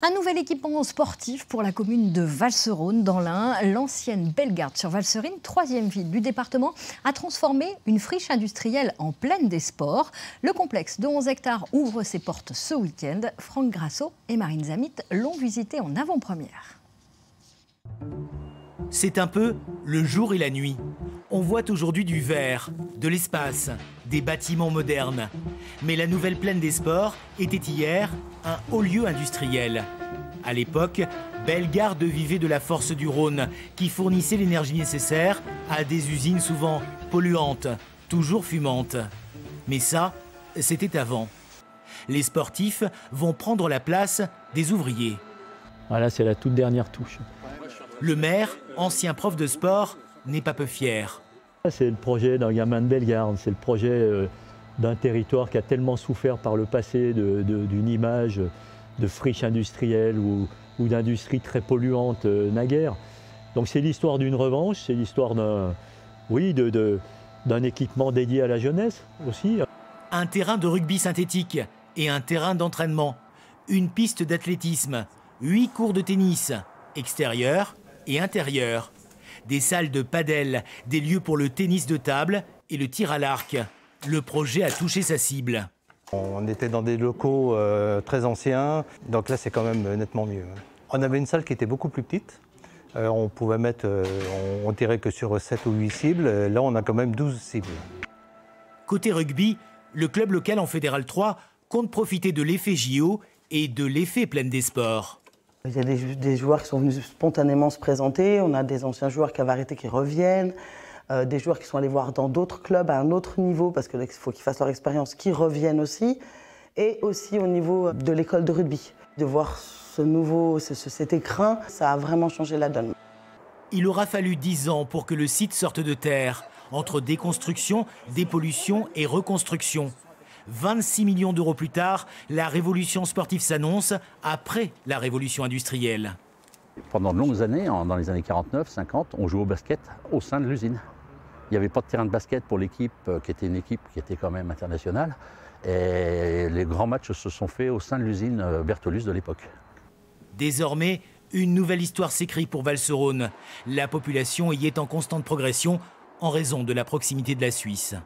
Un nouvel équipement sportif pour la commune de Valserone dans l'Ain. L'ancienne Bellegarde sur Valserine, 3e ville du département, a transformé une friche industrielle en plaine des sports. Le complexe de 11 hectares ouvre ses portes ce week-end. Franck Grasso et Marine Zamit l'ont visité en avant-première. C'est un peu le jour et la nuit. On voit aujourd'hui du vert, de l'espace, des bâtiments modernes. Mais la nouvelle plaine des sports était hier un haut lieu industriel. À l'époque, Bellegarde vivait de la force du Rhône, qui fournissait l'énergie nécessaire à des usines souvent polluantes, toujours fumantes. Mais ça, c'était avant. Les sportifs vont prendre la place des ouvriers. Voilà, c'est la toute dernière touche. Le maire, ancien prof de sport, n'est pas peu fier. C'est le projet d'un gamin de Bellegarde, c'est le projet d'un territoire qui a tellement souffert par le passé d'une image de friche industrielle ou d'industrie très polluante naguère. Donc c'est l'histoire d'une revanche, c'est l'histoire d'un équipement dédié à la jeunesse aussi. Un terrain de rugby synthétique et un terrain d'entraînement, une piste d'athlétisme, 8 cours de tennis, extérieurs et intérieurs, des salles de padel, des lieux pour le tennis de table et le tir à l'arc. Le projet a touché sa cible. On était dans des locaux très anciens, donc là c'est quand même nettement mieux. On avait une salle qui était beaucoup plus petite. On pouvait mettre, on tirait que sur 7 ou 8 cibles. Là on a quand même 12 cibles. Côté rugby, le club local en Fédéral 3 compte profiter de l'effet JO et de l'effet plaine des sports. Il y a des joueurs qui sont venus spontanément se présenter, on a des anciens joueurs qui avaient arrêté qui reviennent, des joueurs qui sont allés voir dans d'autres clubs à un autre niveau parce qu'il faut qu'ils fassent leur expérience, qui reviennent aussi, et aussi au niveau de l'école de rugby. De voir cet écrin, ça a vraiment changé la donne. Il aura fallu 10 ans pour que le site sorte de terre, entre déconstruction, dépollution et reconstruction. 26 millions d'euros plus tard, la révolution sportive s'annonce après la révolution industrielle. Pendant de longues années, dans les années 49-50, on jouait au basket au sein de l'usine. Il n'y avait pas de terrain de basket pour l'équipe, qui était une équipe qui était quand même internationale. Et les grands matchs se sont faits au sein de l'usine Bertolus de l'époque. Désormais, une nouvelle histoire s'écrit pour Valserone. La population y est en constante progression en raison de la proximité de la Suisse.